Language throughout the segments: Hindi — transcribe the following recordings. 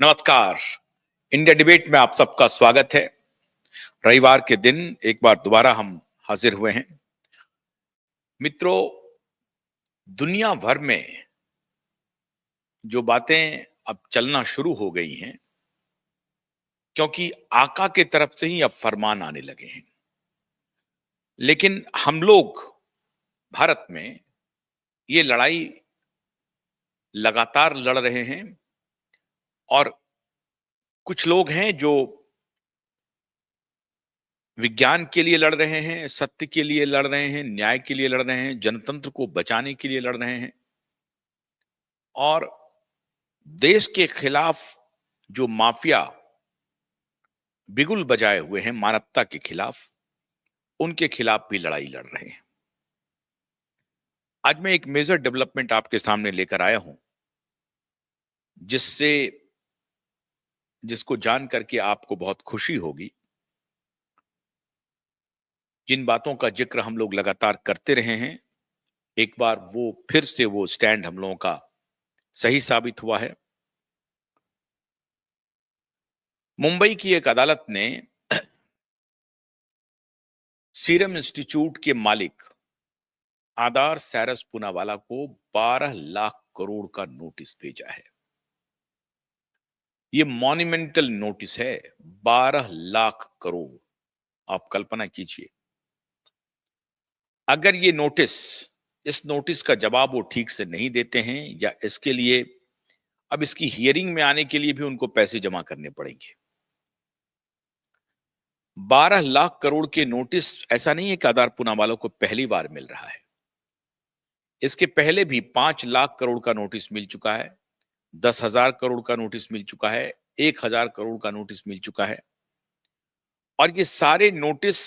नमस्कार। इंडिया डिबेट में आप सबका स्वागत है। रविवार के दिन एक बार दोबारा हम हाजिर हुए हैं। मित्रों, दुनिया भर में जो बातें अब चलना शुरू हो गई हैं, क्योंकि आका के तरफ से ही अब फरमान आने लगे हैं। लेकिन हम लोग भारत में ये लड़ाई लगातार लड़ रहे हैं और कुछ लोग हैं जो विज्ञान के लिए लड़ रहे हैं, सत्य के लिए लड़ रहे हैं, न्याय के लिए लड़ रहे हैं, जनतंत्र को बचाने के लिए लड़ रहे हैं और देश के खिलाफ जो माफिया बिगुल बजाए हुए हैं मानवता के खिलाफ, उनके खिलाफ भी लड़ाई लड़ रहे हैं। आज मैं एक मेजर डेवलपमेंट आपके सामने लेकर आया हूं, जिसको जान करके आपको बहुत खुशी होगी। जिन बातों का जिक्र हम लोग लगातार करते रहे हैं, एक बार फिर से वो स्टैंड हम लोगों का सही साबित हुआ है। मुंबई की एक अदालत ने सीरम इंस्टीट्यूट के मालिक आदार सैरस पूनावाला को 12 लाख करोड़ का नोटिस भेजा है। ये मॉन्यूमेंटल नोटिस है, 12 लाख करोड़। आप कल्पना कीजिए, अगर इस नोटिस का जवाब वो ठीक से नहीं देते हैं या इसके लिए अब इसकी हियरिंग में आने के लिए भी उनको पैसे जमा करने पड़ेंगे। 12 लाख करोड़ के नोटिस ऐसा नहीं है कि आदार पूनावाला को पहली बार मिल रहा है। इसके पहले भी 5 लाख करोड़ का नोटिस मिल चुका है, 10,000 करोड़ का नोटिस मिल चुका है, 1,000 करोड़ का नोटिस मिल चुका है। और ये सारे नोटिस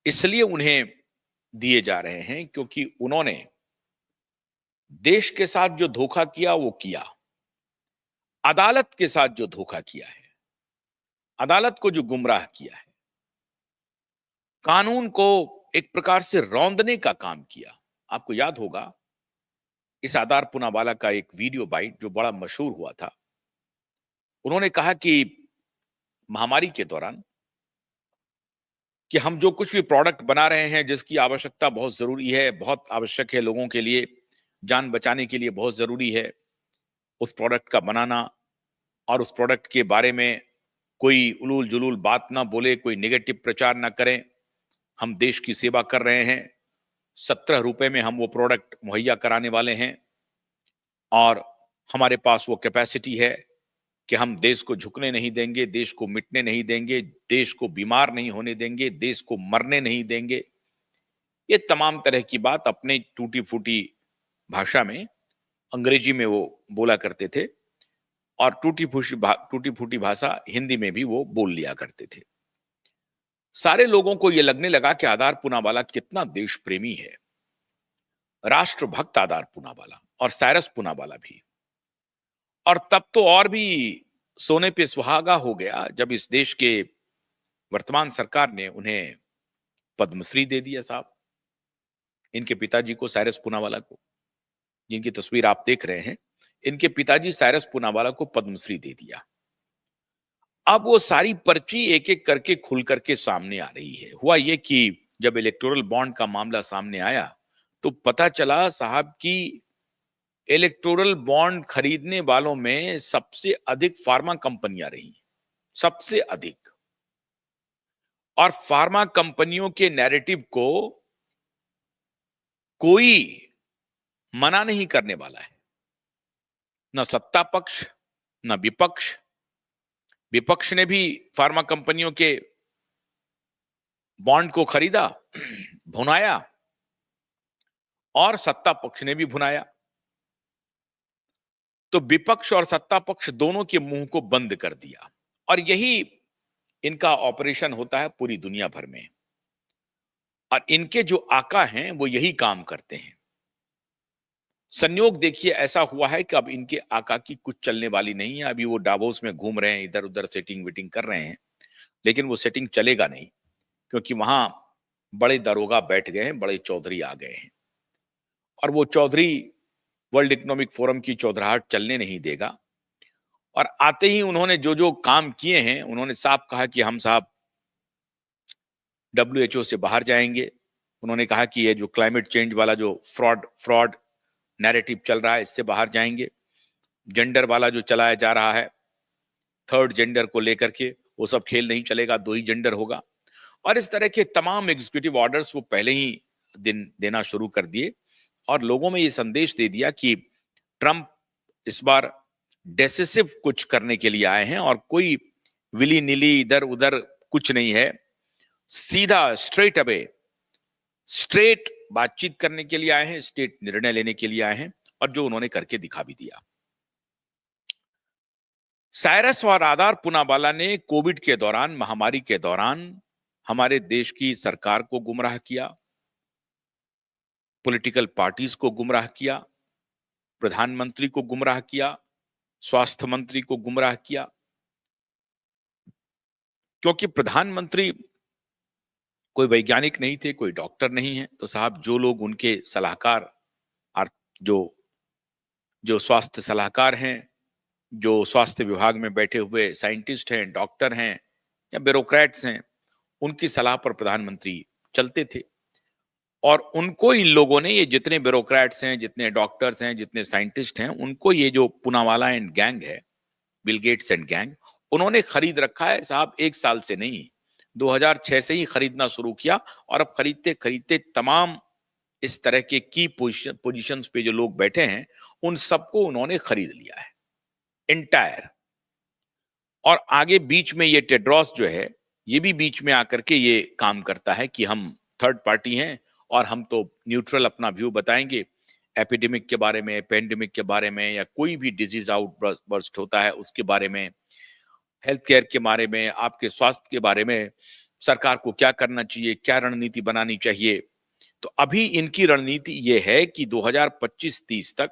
इसलिए उन्हें दिए जा रहे हैं क्योंकि उन्होंने देश के साथ जो धोखा किया वो किया, अदालत के साथ जो धोखा किया है, अदालत को जो गुमराह किया है, कानून को एक प्रकार से रौंदने का काम किया। आपको याद होगा इस आदार पूनावाला का एक वीडियो बाइट जो बड़ा मशहूर हुआ था। उन्होंने कहा कि महामारी के दौरान कि हम जो कुछ भी प्रोडक्ट बना रहे हैं जिसकी आवश्यकता बहुत जरूरी है, बहुत आवश्यक है, लोगों के लिए जान बचाने के लिए बहुत जरूरी है उस प्रोडक्ट का बनाना, और उस प्रोडक्ट के बारे में कोई उलूल जुलूल बात ना बोले, कोई नेगेटिव प्रचार ना करें। हम देश की सेवा कर रहे हैं, 17 रुपए में हम वो प्रोडक्ट मुहैया कराने वाले हैं और हमारे पास वो कैपेसिटी है कि हम देश को झुकने नहीं देंगे, देश को मिटने नहीं देंगे, देश को बीमार नहीं होने देंगे, देश को मरने नहीं देंगे। ये तमाम तरह की बात अपने टूटी फूटी भाषा में, अंग्रेजी में वो बोला करते थे और टूटी फूटी भाषा हिंदी में भी वो बोल लिया करते थे। सारे लोगों को ये लगने लगा कि आदार पूनावाला कितना देश प्रेमी है, राष्ट्रभक्त आदार पूनावाला और सैरस पूनावाला भी। और तब तो और भी सोने पे सुहागा हो गया जब इस देश के वर्तमान सरकार ने उन्हें पद्मश्री दे दिया साहब। इनके पिताजी को, सैरस पूनावाला को, जिनकी तस्वीर आप देख रहे हैं, इनके पिताजी सैरस पूनावाला को पद्मश्री दे दिया। अब वो सारी पर्ची एक एक करके खुल करके सामने आ रही है। हुआ ये कि जब इलेक्टोरल बॉन्ड का मामला सामने आया तो पता चला साहब कि इलेक्टोरल बॉन्ड खरीदने वालों में सबसे अधिक फार्मा कंपनियां रही, सबसे अधिक। और फार्मा कंपनियों के नैरेटिव को कोई मना नहीं करने वाला है, न सत्ता पक्ष न विपक्ष। विपक्ष ने भी फार्मा कंपनियों के बॉन्ड को खरीदा, भुनाया, और सत्ता पक्ष ने भी भुनाया। तो विपक्ष और सत्ता पक्ष दोनों के मुंह को बंद कर दिया। और यही इनका ऑपरेशन होता है पूरी दुनिया भर में। और इनके जो आका हैं वो यही काम करते हैं। संयोग देखिए ऐसा हुआ है कि अब इनके आका की कुछ चलने वाली नहीं है। अभी वो डावोस में घूम रहे हैं, इधर उधर सेटिंग वेटिंग कर रहे हैं, लेकिन वो सेटिंग चलेगा नहीं क्योंकि वहां बड़े दरोगा बैठ गए हैं, बड़े चौधरी आ गए हैं और वो चौधरी वर्ल्ड इकोनॉमिक फोरम की चौधराहट चलने नहीं देगा। और आते ही उन्होंने जो जो काम किए हैं, उन्होंने साफ कहा कि हम साहब WHO से बाहर जाएंगे। उन्होंने कहा कि ये जो क्लाइमेट चेंज वाला जो फ्रॉड नैरेटिव चल रहा है, इससे बाहर जाएंगे। जेंडर वाला जो चलाया जा रहा है, थर्ड जेंडर को लेकर के, वो सब खेल नहीं चलेगा, 2 ही जेंडर होगा। और इस तरह के तमाम एग्जीक्यूटिव ऑर्डर्स वो पहले ही देना शुरू कर दिए और लोगों में ये संदेश दे दिया कि ट्रंप इस बार डेसिसिव कुछ करने के लिए आए हैं और कोई विली नीली इधर उधर कुछ नहीं है। सीधा स्ट्रेट बातचीत करने के लिए आए हैं, स्ट्रेट निर्णय लेने के लिए आए हैं और जो उन्होंने करके दिखा भी दिया। साइरस और आदार पूनावाला ने कोविड के दौरान, महामारी के दौरान हमारे देश की सरकार को गुमराह किया, पॉलिटिकल पार्टीज को गुमराह किया, प्रधानमंत्री को गुमराह किया, स्वास्थ्य मंत्री को गुमराह किया। क्योंकि प्रधानमंत्री कोई वैज्ञानिक नहीं थे, कोई डॉक्टर नहीं है, तो साहब जो लोग उनके सलाहकार, जो स्वास्थ्य सलाहकार हैं, जो स्वास्थ्य विभाग में बैठे हुए साइंटिस्ट हैं, डॉक्टर हैं या ब्यूरोक्रेट्स हैं, उनकी सलाह पर प्रधानमंत्री चलते थे। और उनको इन लोगों ने, ये जितने ब्यूरोक्रेट्स हैं, जितने डॉक्टर्स हैं, जितने साइंटिस्ट हैं, उनको ये जो पूनावाला एंड गैंग है, बिल गेट्स एंड गैंग, उन्होंने खरीद रखा है साहब। 1 साल से नहीं, 2006 से ही खरीदना शुरू किया और अब खरीदते खरीदते तमाम इस तरह के की पोजीशंस पे जो लोग बैठे हैं, उन सबको उन्होंने खरीद लिया है एंटायर। और आगे बीच में ये टेड्रोस जो है, ये भी बीच में आकर के ये काम करता है कि हम थर्ड पार्टी हैं और हम तो न्यूट्रल अपना व्यू बताएंगे एपिडेमिक के बारे में, पेंडेमिक के बारे में, या कोई भी डिजीज आउटबर्स्ट होता है उसके बारे में, हेल्थ केयर के बारे में, आपके स्वास्थ्य के बारे में, सरकार को क्या करना चाहिए, क्या रणनीति बनानी चाहिए। तो अभी इनकी रणनीति ये है कि 2025-30 तक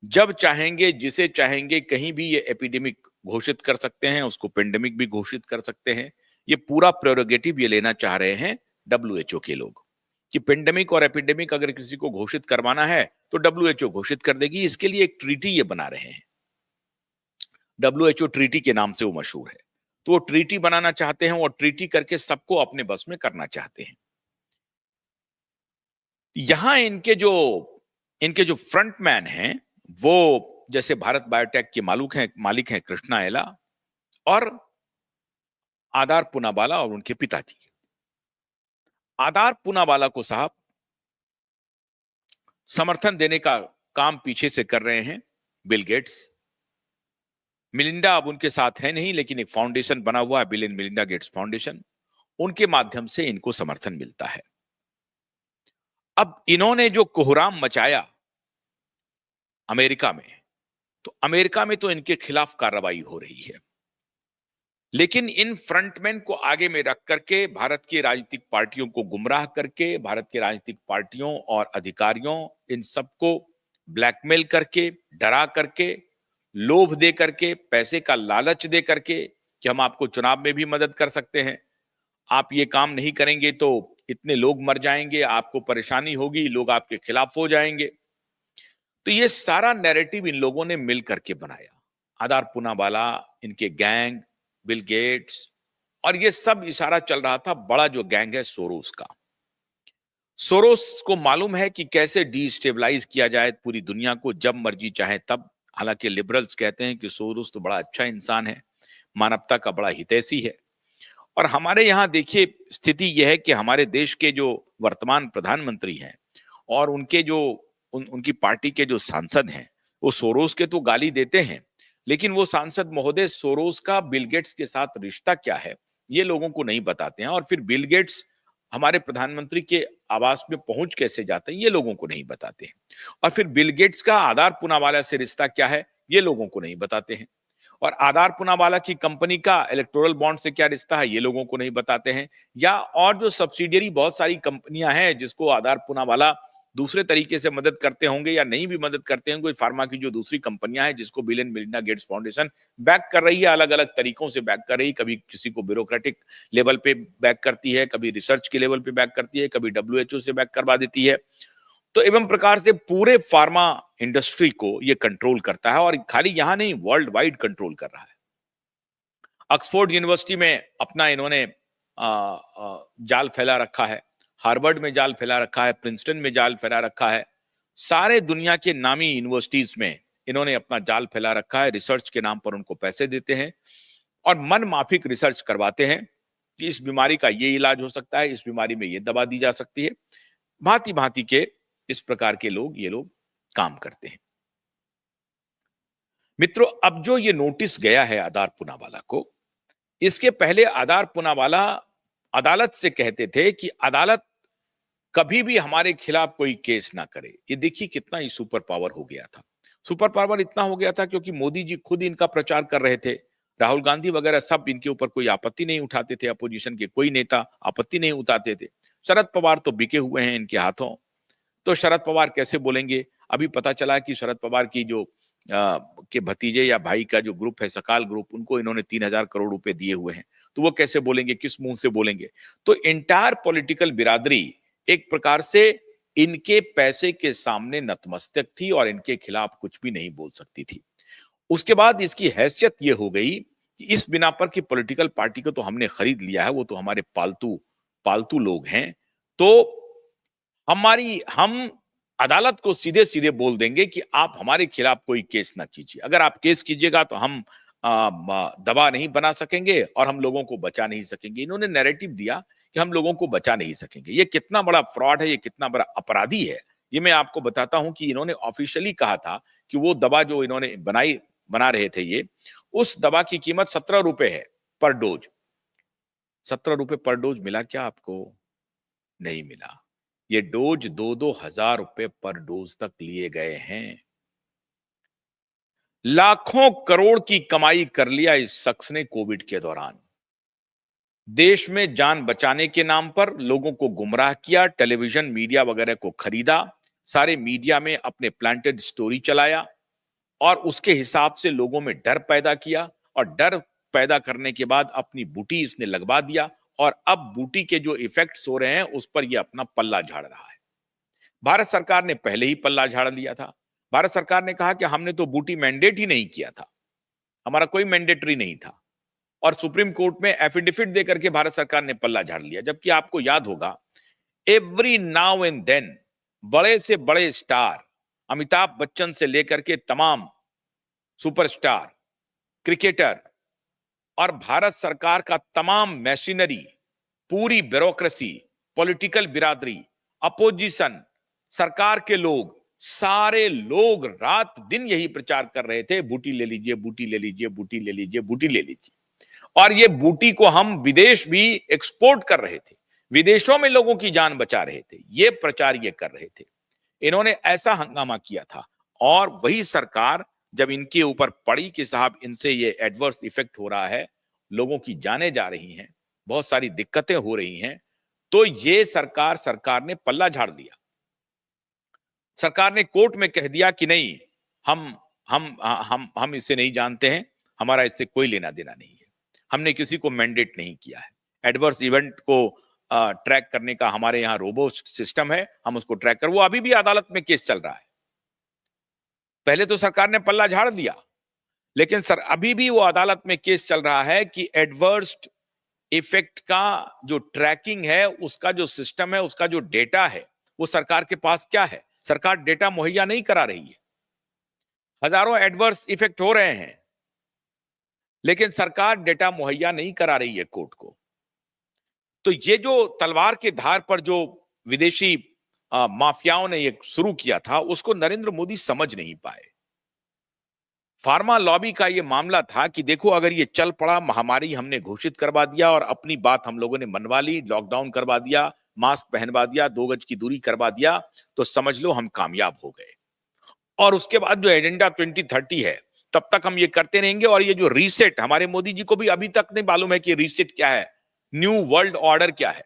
जब चाहेंगे, जिसे चाहेंगे, कहीं भी ये एपिडेमिक घोषित कर सकते हैं, उसको पेंडेमिक भी घोषित कर सकते हैं। ये पूरा प्रेरोगेटिव ये लेना चाह रहे हैं WHO के लोग कि पेंडेमिक और एपिडेमिक अगर किसी को घोषित करवाना है तो WHO घोषित कर देगी। इसके लिए एक ट्रीटी ये बना रहे हैं, WHO ट्रीटी के नाम से वो मशहूर है। तो वो ट्रीटी बनाना चाहते हैं और ट्रीटी करके सबको अपने बस में करना चाहते हैं। यहां इनके जो फ्रंटमैन हैं, वो जैसे भारत बायोटेक के मालिक हैं कृष्णा एला और आदार पूनावाला और उनके पिताजी। आदार पूनावाला को साहब समर्थन देने का काम पीछे से कर रहे हैं बिल गेट्स। मिलिंडा अब उनके साथ है नहीं, लेकिन एक फाउंडेशन बना हुआ है, bill and Melinda Gates foundation, उनके माध्यम से इनको समर्थन मिलता है। अब इन्होंने जो कोहराम मचाया अमेरिका में, तो अमेरिका में तो इनके खिलाफ कार्रवाई हो रही है, लेकिन इन फ्रंटमैन को आगे में रख करके भारत की राजनीतिक पार्टियों को गुमराह करके, भारत की राजनीतिक पार्टियों और अधिकारियों, इन सबको ब्लैकमेल करके, डरा करके, लोभ दे करके, पैसे का लालच दे करके कि हम आपको चुनाव में भी मदद कर सकते हैं, आप ये काम नहीं करेंगे तो इतने लोग मर जाएंगे, आपको परेशानी होगी, लोग आपके खिलाफ हो जाएंगे। तो ये सारा नैरेटिव इन लोगों ने मिल करके बनाया। आदार पूनावाला, इनके गैंग, बिल गेट्स, और ये सब इशारा चल रहा था बड़ा जो गैंग है सोरोस का। सोरोस को मालूम है कि कैसे डिस्टेबलाइज किया जाए पूरी दुनिया को, जब मर्जी चाहे तब। हालांकि लिबरल्स कहते हैं कि सोरोस तो बड़ा अच्छा इंसान है, मानवता का बड़ा हितैषी है। और हमारे यहाँ देखिए स्थिति यह है कि हमारे देश के जो वर्तमान प्रधानमंत्री हैं और उनके जो उनकी पार्टी के जो सांसद हैं, वो सोरोस के तो गाली देते हैं, लेकिन वो सांसद महोदय सोरोस का बिल गेट्स के साथ रिश्ता क्या है ये लोगों को नहीं बताते हैं। और फिर बिल गेट्स हमारे प्रधानमंत्री के आवास में पहुंच कैसे जाते हैं ये लोगों को नहीं बताते हैं। और फिर बिल गेट्स का आदार पूनावाला से रिश्ता क्या है ये लोगों को नहीं बताते हैं। और आदार पूनावाला की कंपनी का इलेक्टोरल बॉन्ड से क्या रिश्ता है ये लोगों को नहीं बताते हैं। या और जो सब्सिडियरी बहुत सारी कंपनियां हैं जिसको आदार पूनावाला दूसरे तरीके से मदद करते होंगे या नहीं भी मदद करते होंगे, कोई फार्मा की जो दूसरी कंपनियां हैं जिसको bill and Melinda Gates foundation back कर रही है, अलग अलग तरीकों से बैक कर रही है। कभी किसी को ब्यूरोक्रेटिक लेवल पे बैक करती है, कभी रिसर्च के लेवल पे बैक करती है, कभी WHO से बैक करवा देती है। तो एवं प्रकार से पूरे फार्मा इंडस्ट्री को ये कंट्रोल करता है और खाली यहां नहीं, वर्ल्ड वाइड कंट्रोल कर रहा है। ऑक्सफोर्ड यूनिवर्सिटी में अपना इन्होंने जाल फैला रखा है, हार्वर्ड में जाल फैला रखा है, प्रिंसटन में जाल फैला रखा है, सारे दुनिया के नामी यूनिवर्सिटीज में इन्होंने अपना जाल फैला रखा है। रिसर्च के नाम पर उनको पैसे देते हैं और मन माफिक रिसर्च करवाते हैं कि इस बीमारी का ये इलाज हो सकता है, इस बीमारी में ये दवा दी जा सकती है। भांति भांति के इस प्रकार के ये लोग काम करते हैं। मित्रों, अब जो ये नोटिस गया है आधार पूनावाला को, इसके पहले आधार पूनावाला अदालत से कहते थे कि अदालत कभी भी हमारे खिलाफ कोई केस ना करे। ये देखिए कितना ही सुपर पावर हो गया था। सुपर पावर इतना हो गया था क्योंकि मोदी जी खुद इनका प्रचार कर रहे थे, राहुल गांधी वगैरह सब इनके ऊपर कोई आपत्ति नहीं उठाते थे, अपोजिशन के कोई नेता आपत्ति नहीं उठाते थे। शरद पवार तो बिके हुए हैं इनके हाथों, तो शरद पवार कैसे बोलेंगे? अभी पता चला कि शरद पवार की जो के भतीजे या भाई का जो ग्रुप है, सकाल ग्रुप, उनको इन्होंने 3,000 करोड़ रुपए दिए हुए हैं, तो वो कैसे बोलेंगे, किस मुंह से बोलेंगे? तो एंटायर पॉलिटिकल बिरादरी एक प्रकार से इनके पैसे के सामने नतमस्तक थी और इनके खिलाफ कुछ भी नहीं बोल सकती थी। उसके बाद इसकी हैसियत ये हो गई कि इस बिना पर कि पॉलिटिकल पार्टी को तो हमने खरीद लिया है, वो तो हमारे पालतू पालतू लोग हैं, तो हम अदालत को सीधे सीधे बोल देंगे कि आप हमारे खिलाफ कोई केस ना कीजिए। अगर आप केस कीजिएगा तो हम दवा नहीं बना सकेंगे और हम लोगों को बचा नहीं सकेंगे। इन्होंने नैरेटिव दिया कि हम लोगों को बचा नहीं सकेंगे। ये कितना बड़ा फ्रॉड है, ये कितना बड़ा अपराधी है, ये मैं आपको बताता हूं कि इन्होंने ऑफिशियली कहा था कि वो दवा जो इन्होंने बना रहे थे, ये उस दवा की कीमत 17 रुपए है पर डोज। 17 रुपए पर डोज मिला क्या आपको? नहीं मिला। ये डोज 2-2 हजार रुपए पर डोज तक लिए गए हैं। लाखों करोड़ की कमाई कर लिया इस शख्स ने कोविड के दौरान। देश में जान बचाने के नाम पर लोगों को गुमराह किया, टेलीविजन मीडिया वगैरह को खरीदा, सारे मीडिया में अपने प्लांटेड स्टोरी चलाया और उसके हिसाब से लोगों में डर पैदा किया और डर पैदा करने के बाद अपनी बूटी इसने लगवा दिया और अब बूटी के जो इफेक्ट्स हो रहे हैं उस पर यह अपना पल्ला झाड़ रहा है। भारत सरकार ने पहले ही पल्ला झाड़ लिया था। भारत सरकार ने कहा कि हमने तो बूटी मैंडेट ही नहीं किया था, हमारा कोई मैंडेटरी नहीं था, और सुप्रीम कोर्ट में एफिडेविट देकर के भारत सरकार ने पल्ला झाड़ लिया। जबकि आपको याद होगा, एवरी नाउ एंड देन बड़े से बड़े स्टार, अमिताभ बच्चन से लेकर के तमाम सुपरस्टार, क्रिकेटर और भारत सरकार का तमाम मशीनरी, पूरी ब्यूरोक्रेसी, पॉलिटिकल बिरादरी, अपोजिशन, सरकार के लोग, सारे लोग रात दिन यही प्रचार कर रहे थे, बूटी ले लीजिए, बूटी ले लीजिए, बूटी ले लीजिए, बूटी ले लीजिए। और ये बूटी को हम विदेश भी एक्सपोर्ट कर रहे थे, विदेशों में लोगों की जान बचा रहे थे, ये प्रचार ये कर रहे थे। इन्होंने ऐसा हंगामा किया था और वही सरकार जब इनके ऊपर पड़ी कि साहब इनसे ये एडवर्स इफेक्ट हो रहा है, लोगों की जानें जा रही हैं, बहुत सारी दिक्कतें हो रही हैं, तो ये सरकार ने पल्ला झाड़ दिया। सरकार ने कोर्ट में कह दिया कि नहीं, हम इससे नहीं जानते हैं, हमारा इससे कोई लेना देना नहीं है, हमने किसी को मैंडेट नहीं किया है। एडवर्स इवेंट को ट्रैक करने का हमारे यहाँ रोबोस्ट सिस्टम है, हम उसको ट्रैक कर, वो अभी भी अदालत में केस चल रहा है। पहले तो सरकार ने पल्ला झाड़ दिया, लेकिन सर अभी भी वो अदालत में केस चल रहा है कि एडवर्स इफेक्ट का जो ट्रैकिंग है, उसका जो सिस्टम है, उसका जो डेटा है, वो सरकार के पास क्या है? सरकार डेटा मुहैया नहीं करा रही है। हजारों एडवर्स इफेक्ट हो रहे हैं, लेकिन सरकार डेटा मुहैया नहीं करा रही है कोर्ट को। तो ये जो तलवार के धार पर जो विदेशी माफियाओं ने ये शुरू किया था, उसको नरेंद्र मोदी समझ नहीं पाए। फार्मा लॉबी का ये मामला था कि देखो, अगर ये चल पड़ा, महामारी हमने घोषित करवा दिया और अपनी बात हम लोगों ने मनवा ली, लॉकडाउन करवा दिया, मास्क पहनवा दिया, 2 गज की दूरी करवा दिया, तो समझ लो हम कामयाब हो गए। और उसके बाद जो एजेंडा 2030 है, तब तक हम ये करते रहेंगे। और ये जो रीसेट, हमारे मोदी जी को भी अभी तक नहीं मालूम है कि रीसेट क्या है, न्यू वर्ल्ड ऑर्डर क्या है।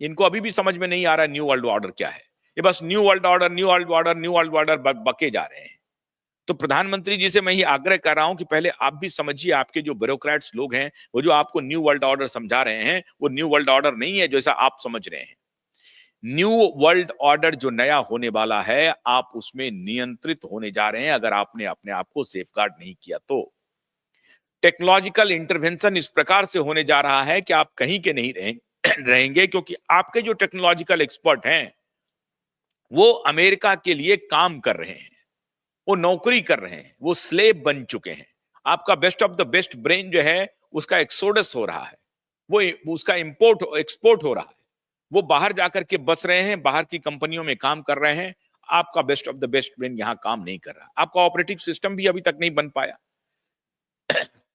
इनको अभी भी समझ में नहीं आ रहा न्यू वर्ल्ड ऑर्डर क्या है। ये बस new world order, new world order, new world order बके जा रहे हैं। तो प्रधानमंत्री जी से मैं ये आग्रह कर रहा हूं कि पहले आप भी समझिए, आपके जो ब्यूरोक्रेट्स लोग हैं, वो जो आपको न्यू वर्ल्ड ऑर्डर समझा रहे हैं, वो न्यू वर्ल्ड ऑर्डर नहीं है जैसा आप समझ रहे हैं। न्यू वर्ल्ड ऑर्डर जो नया होने वाला है, आप उसमें नियंत्रित होने जा रहे हैं अगर आपने अपने आप को सेफगार्ड नहीं किया तो। टेक्नोलॉजिकल इंटरवेंशन इस प्रकार से होने जा रहा है कि आप कहीं के नहीं रहेंगे, क्योंकि आपके जो टेक्नोलॉजिकल एक्सपर्ट हैं वो अमेरिका के लिए काम कर रहे हैं, वो नौकरी कर रहे हैं, वो स्लेव बन चुके हैं। आपका best of the best brain जो है उसका एक्सोडस हो रहा है, वो उसका इंपोर्ट एक्सपोर्ट हो रहा है, वो बाहर जाकर के बस रहे हैं, बाहर की कंपनियों में काम कर रहे हैं। आपका best of the best brain यहां काम नहीं कर रहा, आपका ऑपरेटिंग सिस्टम भी अभी तक नहीं बन पाया।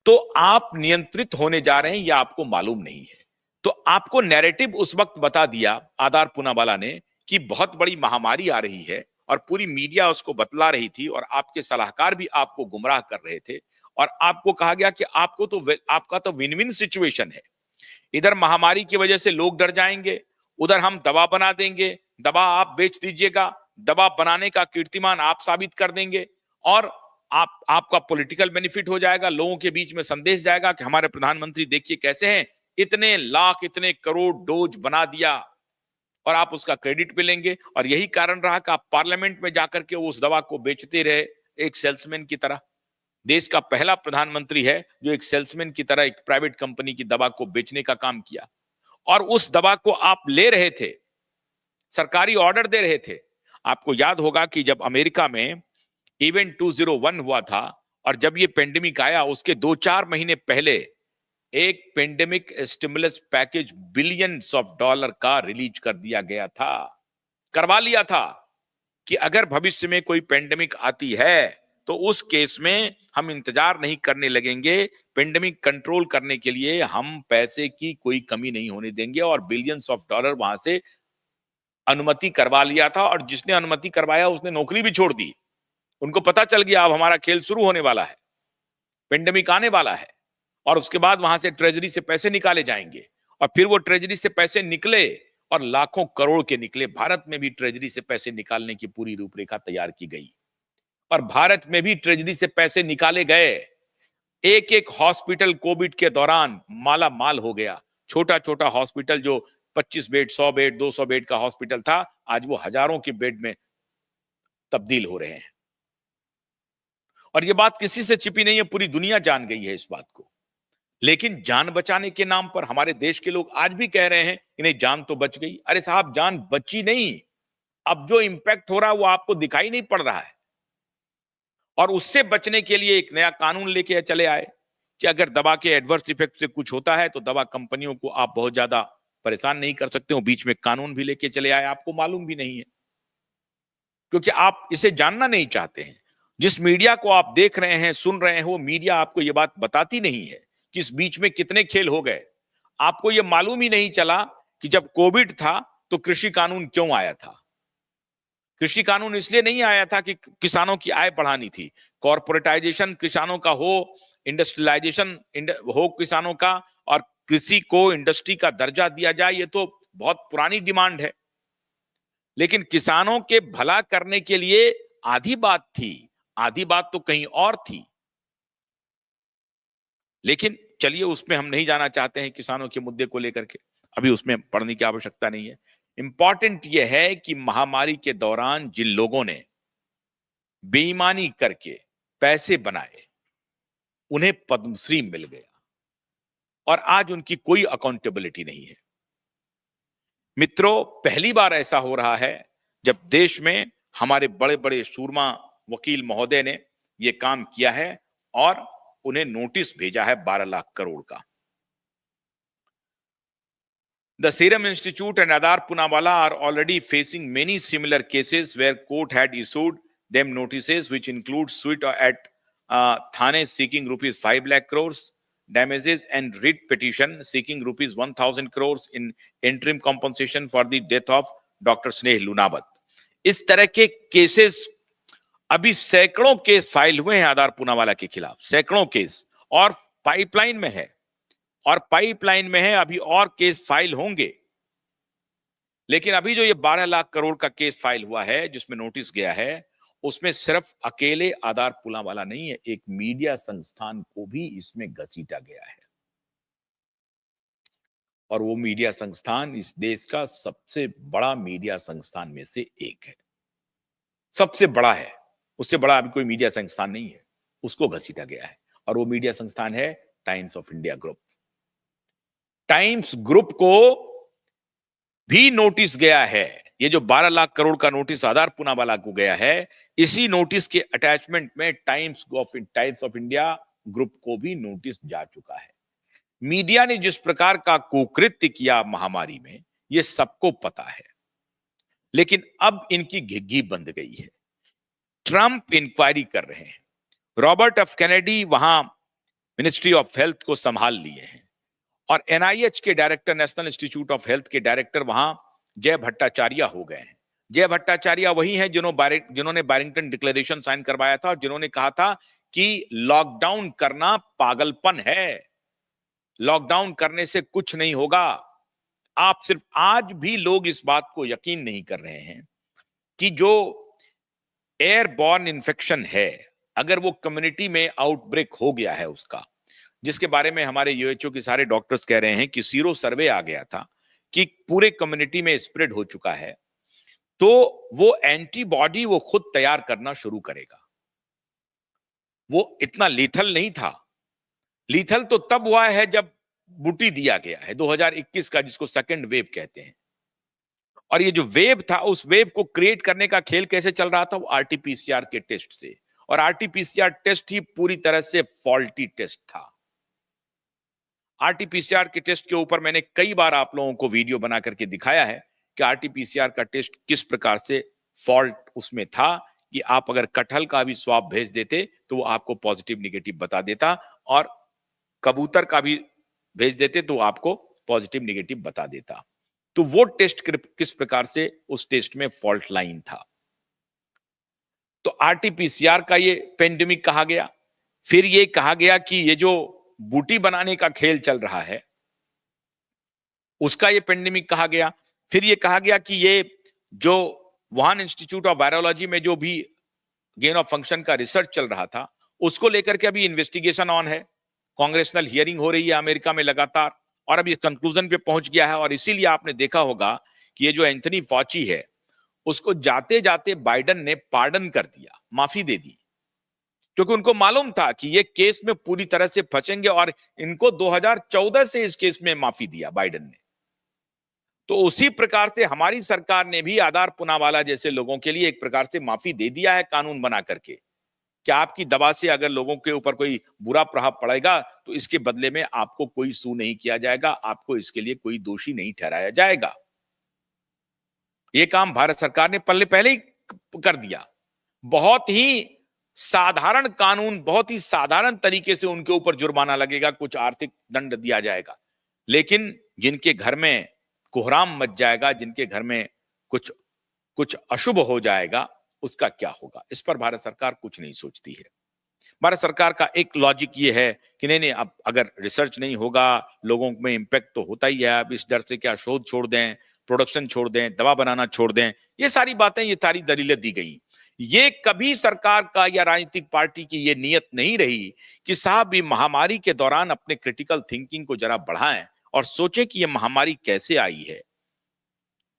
तो आप नियंत्रित होने जा रहे हैं, यह आपको मालूम नहीं है। तो आपको नैरेटिव उस वक्त बता दिया आदार पूनावाला ने कि बहुत बड़ी महामारी आ रही है, और पूरी मीडिया उसको बतला रही थी, और आपके सलाहकार भी आपको गुमराह कर रहे थे, और आपको कहा गया कि आपका तो विन विन सिचुएशन है। इधर महामारी की वजह से लोग डर जाएंगे, उधर हम दवा बना देंगे, दवा आप बेच दीजिएगा, दवा बनाने का कीर्तिमान आप साबित कर देंगे, और आपका पॉलिटिकल बेनिफिट हो जाएगा, लोगों के बीच में संदेश जाएगा कि हमारे प्रधानमंत्री देखिए कैसे हैं, इतने लाख इतने करोड़ डोज बना दिया, और आप उसका क्रेडिट भी लेंगे। और यही कारण रहा कि आप पार्लियामेंट में जाकर के उस दवा को बेचते रहे एक सेल्समैन की तरह। देश का पहला प्रधानमंत्री है जो एक सेल्समैन की तरह एक प्राइवेट कंपनी की दवा को बेचने का काम किया, और उस दवा को आप ले रहे थे, सरकारी ऑर्डर दे रहे थे। आपको याद होगा कि जब अमेरिका में इवेंट 201 हुआ था, और जब ये पेंडेमिक आया उसके 2-4 महीने पहले एक pandemic stimulus package billions of dollar का रिलीज कर दिया गया था, करवा लिया था कि अगर भविष्य में कोई पेंडेमिक आती है तो उस केस में हम इंतजार नहीं करने लगेंगे, पेंडेमिक कंट्रोल करने के लिए हम पैसे की कोई कमी नहीं होने देंगे, और बिलियंस ऑफ डॉलर वहां से अनुमति करवा लिया था। और जिसने अनुमति करवाया उसने नौकरी भी छोड़ दी, उनको पता चल गया अब हमारा खेल शुरू होने वाला है, पेंडेमिक आने वाला है, और उसके बाद वहां से ट्रेजरी से पैसे निकाले जाएंगे, और फिर वो ट्रेजरी से पैसे निकले और लाखों करोड़ के निकले। भारत में भी ट्रेजरी से पैसे निकालने की पूरी रूपरेखा तैयार की गई, और भारत में भी ट्रेजरी से पैसे निकाले गए। एक एक हॉस्पिटल कोविड के दौरान माला माल हो गया। छोटा छोटा हॉस्पिटल जो 25 बेड, 100 बेड, 200 बेड का हॉस्पिटल था, आज वो हजारों के बेड में तब्दील हो रहे हैं। और ये बात किसी से छिपी नहीं है, पूरी दुनिया जान गई है इस बात को। लेकिन जान बचाने के नाम पर हमारे देश के लोग आज भी कह रहे हैं कि नहीं, जान तो बच गई। अरे साहब, जान बची नहीं, अब जो इंपैक्ट हो रहा है वो आपको दिखाई नहीं पड़ रहा है। और उससे बचने के लिए एक नया कानून लेके चले आए कि अगर दवा के एडवर्स इफेक्ट से कुछ होता है तो दवा कंपनियों को आप बहुत ज्यादा परेशान नहीं कर सकते हो। बीच में कानून भी लेके चले आए, आपको मालूम भी नहीं है, क्योंकि आप इसे जानना नहीं चाहते हैं। जिस मीडिया को आप देख रहे हैं, सुन रहे हैं, वो मीडिया आपको ये बात बताती नहीं है कि इस बीच में कितने खेल हो गए। आपको ये मालूम ही नहीं चला कि जब कोविड था तो कृषि कानून क्यों आया था। कृषि कानून इसलिए नहीं आया था कि किसानों की आय बढ़ानी थी। कॉर्पोरेटाइजेशन किसानों का हो, इंडस्ट्रियलाइजेशन हो किसानों का, और कृषि को इंडस्ट्री का दर्जा दिया जाए, ये तो बहुत पुरानी डिमांड है। लेकिन किसानों के भला करने के लिए आधी बात थी, आधी बात तो कहीं और थी। लेकिन चलिए, उसमें हम नहीं जाना चाहते हैं किसानों के मुद्दे को लेकर के, अभी उसमें पढ़ने की आवश्यकता नहीं है। इंपॉर्टेंट यह है कि महामारी के दौरान जिन लोगों ने बेईमानी करके पैसे बनाए उन्हें पद्मश्री मिल गया, और आज उनकी कोई अकाउंटेबिलिटी नहीं है। मित्रों, पहली बार ऐसा हो रहा है जब देश में हमारे बड़े बड़े सूरमा वकील महोदय ने यह काम किया है, और उन्हें नोटिस भेजा है 12 लाख करोड़ का। The Serum Institute and Adar Poonawalla are already facing many similar cases where court had issued them notices, which include suit at Thane seeking rupees 5 lakh crores damages, and writ petition seeking rupees 1000 crores in interim compensation for the death of Dr. Sneh Lunabat. इस तरह के केसेस अभी सैकड़ों केस फाइल हुए हैं आधार पूनावाला के खिलाफ, सैकड़ों केस, और पाइपलाइन में है, अभी और केस फाइल होंगे। लेकिन अभी जो ये 12 लाख करोड़ का केस फाइल हुआ है, जिसमें नोटिस गया है, उसमें सिर्फ अकेले आधार पूनावाला नहीं है, एक मीडिया संस्थान को भी इसमें घसीटा गया है। और वो मीडिया संस्थान इस देश का सबसे बड़ा मीडिया संस्थान में से एक है, सबसे बड़ा है। उससे बड़ा अभी कोई मीडिया संस्थान नहीं है, उसको घसीटा गया है। और वो मीडिया संस्थान है times of India group. Times group को भी नोटिस गया है। ये जो 12 लाख करोड़ का नोटिस आधार पूनावाला को गया है, इसी नोटिस के अटैचमेंट में टाइम्स ऑफ इंडिया ग्रुप को भी नोटिस जा चुका है। मीडिया ने जिस प्रकार का कुकृत्य किया महामारी में, ये सबको पता है, लेकिन अब इनकी घिघी बंद गई है। ट्रंप इंक्वायरी कर रहे हैं, रॉबर्ट एफ कैनेडी वहां मिनिस्ट्री ऑफ हेल्थ को संभाल लिए हैं, और एनआईएच के director, national institute of health के डायरेक्टर वहां जय भट्टाचार्य हो गए हैं। जय भट्टाचार्य वही हैं जिन्होंने बैरिंगटन डिक्लेरेशन साइन करवाया था और जिन्होंने कहा था कि लॉकडाउन करना पागलपन है, लॉकडाउन करने से कुछ नहीं होगा। आप सिर्फ, आज भी लोग इस बात को यकीन नहीं कर रहे हैं कि जो एयरबॉर्न इन्फेक्शन है, अगर वो कम्युनिटी में आउटब्रेक हो गया है उसका, जिसके बारे में हमारे यूएचओ के सारे डॉक्टर्स कह रहे हैं कि सीरो सर्वे आ गया था कि पूरे कम्युनिटी में स्प्रेड हो चुका है, तो वो एंटीबॉडी वो खुद तैयार करना शुरू करेगा। वो इतना लीथल नहीं था। लीथल तो तब हुआ है जब बूटी दिया गया है 2021 का, जिसको सेकेंड वेव कहते हैं। और ये जो वेव था, उस वेव को क्रिएट करने का खेल कैसे चल रहा था? वो आरटीपीसीआर के टेस्ट से, और आरटीपीसीआर टेस्ट ही पूरी तरह से फॉल्टी टेस्ट था। आरटीपीसीआर के टेस्ट के ऊपर मैंने कई बार आप लोगों को वीडियो बना करके दिखाया है कि आरटीपीसीआर का टेस्ट किस प्रकार से फॉल्ट उसमें था, कि आप अगर कटहल का भी स्वाब भेज देते तो वो आपको पॉजिटिव निगेटिव बता देता, और कबूतर का भी भेज देते तो आपको पॉजिटिव निगेटिव बता देता। तो वो टेस्ट किस प्रकार से उस टेस्ट में फॉल्ट लाइन था। तो आरटीपीसीआर का ये पेंडेमिक कहा गया। फिर ये कहा गया कि ये जो बूटी बनाने का खेल चल रहा है, उसका ये पेंडेमिक कहा गया। फिर ये कहा गया कि ये जो वुहान इंस्टीट्यूट ऑफ वायरोलॉजी में जो भी गेन ऑफ फंक्शन का रिसर्च चल रहा था, उसको लेकर के अभी इन्वेस्टिगेशन ऑन है। कांग्रेसनल हियरिंग हो रही है अमेरिका में लगातार, और अभी कंक्लूजन पे पहुंच गया है। और इसीलिए आपने देखा होगा कि ये जो एंथनी फॉची है, उसको जाते जाते बाइडेन ने पार्डन कर दिया, माफी दे दी, क्योंकि उनको मालूम था कि ये केस में पूरी तरह से फंसेंगे, और इनको 2014 से इस केस में माफी दिया बाइडेन ने। तो उसी प्रकार से हमारी सरकार ने भी आधार पूनावाला जैसे लोगों के लिए एक प्रकार से माफी दे दिया है कानून बना करके, कि आपकी दवा से अगर लोगों के ऊपर कोई बुरा प्रभाव पड़ेगा तो इसके बदले में आपको कोई सू नहीं किया जाएगा, आपको इसके लिए कोई दोषी नहीं ठहराया जाएगा। यह काम भारत सरकार ने पहले ही कर दिया। बहुत ही साधारण कानून, बहुत ही साधारण तरीके से उनके ऊपर जुर्माना लगेगा, कुछ आर्थिक दंड दिया जाएगा। लेकिन जिनके घर में कोहराम मच जाएगा, जिनके घर में कुछ कुछ अशुभ हो जाएगा, उसका क्या होगा? इस पर भारत सरकार कुछ नहीं सोचती है। भारत सरकार का एक लॉजिक ये है कि नहीं, अब अगर रिसर्च नहीं होगा, लोगों में इंपैक्ट तो होता ही है, अब इस डर से क्या शोध छोड़ दें, प्रोडक्शन छोड़ दें, दवा बनाना छोड़ दें। ये सारी बातें, ये सारी दलीलें दी गई। ये कभी सरकार का या राजनीतिक पार्टी की ये नियत नहीं रही कि साहब ये महामारी के दौरान अपने क्रिटिकल थिंकिंग को जरा बढ़ाएं और सोचें कि ये महामारी कैसे आई है,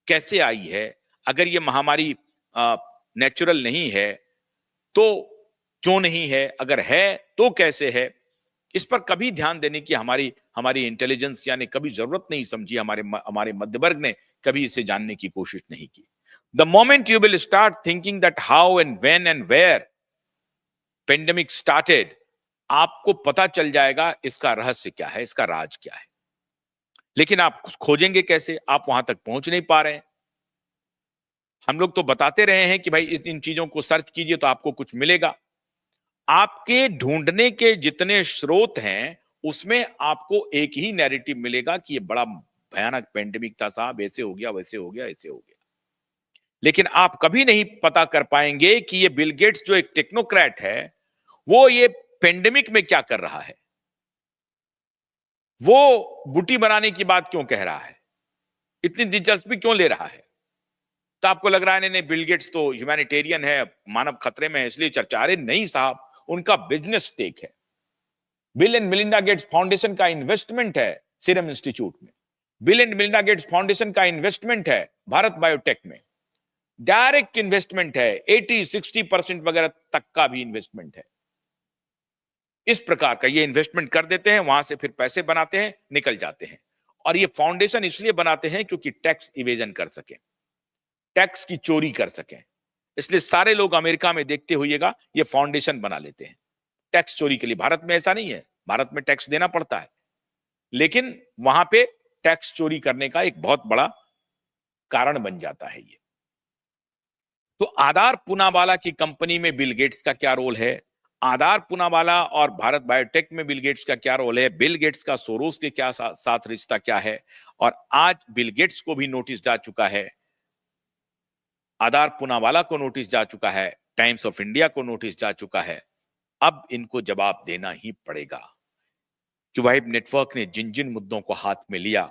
कैसे आई है। अगर ये महामारी नेचुरल नहीं है तो क्यों नहीं है, अगर है तो कैसे है? इस पर कभी ध्यान देने की हमारी इंटेलिजेंस यानी कभी जरूरत नहीं समझी, हमारे मध्य वर्ग ने कभी इसे जानने की कोशिश नहीं की। The moment you will start thinking that how and when and where pandemic started, आपको पता चल जाएगा इसका रहस्य क्या है, इसका राज क्या है। लेकिन आप खोजेंगे कैसे? आप वहां तक पहुंच नहीं पा रहे हैं। हम लोग तो बताते रहे हैं कि भाई इन चीजों को सर्च कीजिए तो आपको कुछ मिलेगा। आपके ढूंढने के जितने स्रोत हैं, उसमें आपको एक ही नैरेटिव मिलेगा कि ये बड़ा भयानक पेंडेमिक था साहब, ऐसे हो गया, वैसे हो गया, ऐसे हो गया। लेकिन आप कभी नहीं पता कर पाएंगे कि ये बिल गेट्स जो एक टेक्नोक्रेट है, वो ये पेंडेमिक में क्या कर रहा है, वो बूटी बनाने की बात क्यों कह रहा है, इतनी दिलचस्पी क्यों ले रहा है। तो आपको लग रहा है नहीं, बिल गेट्स तो ह्यूमैनिटेरियन है, मानव खतरे में है, इसलिए चर्चा। अरे नहीं साहब, उनका बिजनेस स्टेक है। Bill and Melinda Gates foundation का इन्वेस्टमेंट है सीरम इंस्टीट्यूट में। Bill and Melinda Gates foundation का इन्वेस्टमेंट है भारत बायोटेक में, डायरेक्ट इन्वेस्टमेंट है, 80-60% वगैरह तक का भी इन्वेस्टमेंट है। इस प्रकार का ये इन्वेस्टमेंट कर देते हैं, वहां से फिर पैसे बनाते हैं, निकल जाते हैं। और ये फाउंडेशन इसलिए बनाते हैं क्योंकि टैक्स इवेजन कर सकें, टैक्स की चोरी कर सकें। इसलिए सारे लोग अमेरिका में देखते होइएगा ये फाउंडेशन बना लेते हैं टैक्स चोरी के लिए। भारत में ऐसा नहीं है, भारत में टैक्स देना पड़ता है, लेकिन वहां पे टैक्स चोरी करने का एक बहुत बड़ा कारण बन जाता है ये। तो आधार पूनावाला की कंपनी में बिल गेट्स का क्या रोल है, आधार पूनावाला और भारत बायोटेक में बिल गेट्स का क्या रोल है, बिल गेट्स का सोरोस के क्या साथ रिश्ता क्या है। और आज बिल गेट्स को भी नोटिस जा चुका है, आधार पूनावाला को नोटिस जा चुका है, टाइम्स ऑफ इंडिया को नोटिस जा चुका है। अब इनको जवाब देना ही पड़ेगा कि भाई नेटवर्क ने जिन जिन मुद्दों को हाथ में लिया,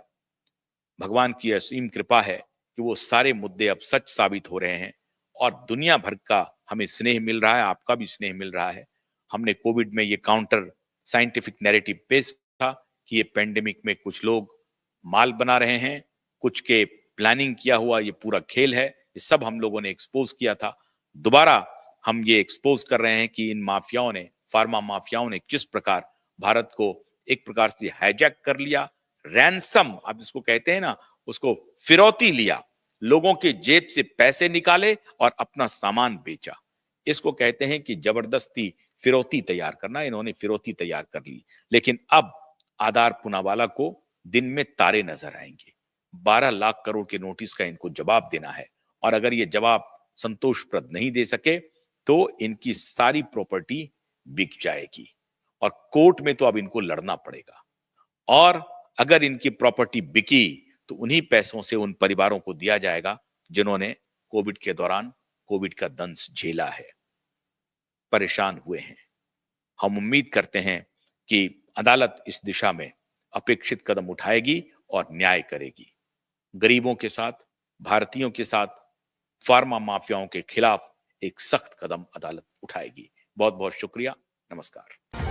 भगवान की असीम कृपा है कि वो सारे मुद्दे अब सच साबित हो रहे हैं और दुनिया भर का हमें स्नेह मिल रहा है, आपका भी स्नेह मिल रहा है। हमने कोविड में ये काउंटर साइंटिफिक नैरेटिव पेश था कि ये पेंडेमिक में कुछ लोग माल बना रहे हैं, कुछ के प्लानिंग किया हुआ ये पूरा खेल है, ये सब हम लोगों ने एक्सपोज किया था। दोबारा हम ये एक्सपोज कर रहे हैं कि इन माफियाओं ने, फार्मा माफियाओं ने किस प्रकार भारत को एक प्रकार से हाईजैक कर लिया, रैंसम आप इसको कहते हैं ना, उसको फिरौती लिया, लोगों के जेब से पैसे निकाले और अपना सामान बेचा। इसको कहते हैं कि जबरदस्ती फिरौती तैयार करना। इन्होंने फिरौती तैयार कर ली, लेकिन अब आधार पूनावाला को दिन में तारे नजर आएंगे। 12 लाख करोड़ के नोटिस का इनको जवाब देना है और अगर ये जवाब संतोषप्रद नहीं दे सके तो इनकी सारी प्रॉपर्टी बिक जाएगी और कोर्ट में तो अब इनको लड़ना पड़ेगा। और अगर इनकी प्रॉपर्टी बिकी तो उन्हीं पैसों से उन परिवारों को दिया जाएगा जिन्होंने कोविड के दौरान कोविड का दंश झेला है, परेशान हुए हैं। हम उम्मीद करते हैं कि अदालत इस दिशा में अपेक्षित कदम उठाएगी और न्याय करेगी। गरीबों के साथ, भारतीयों के साथ, फार्मा माफियाओं के खिलाफ एक सख्त कदम अदालत उठाएगी। बहुत बहुत शुक्रिया। नमस्कार।